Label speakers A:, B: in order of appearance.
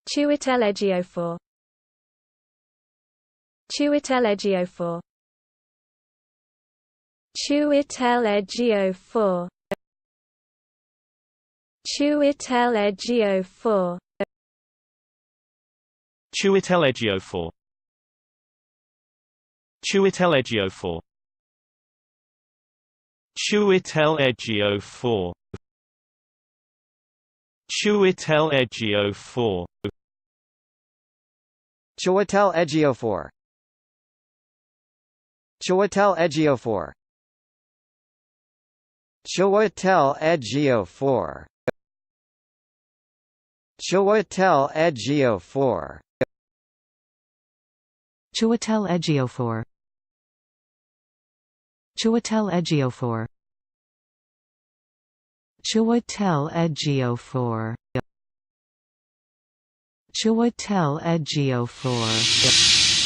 A: Chiwetel Ejiofor. Chiwetel Ejiofor. Chiwetel Ejiofor. Chiwetel Ejiofor.
B: Chiwetel Ejiofor. Chiwetel Ejiofor. Chiwetel Ejiofor. Chiwetel Ejiofor.
C: Chiwetel Ejiofor. Chiwetel Ejiofor. Chiwetel Ejiofor. Chiwetel Ejiofor.
D: Chiwetel Ejiofor. Chiwetel Ejiofor. Chiwetel Ejiofor. Chiwetel Ejiofor.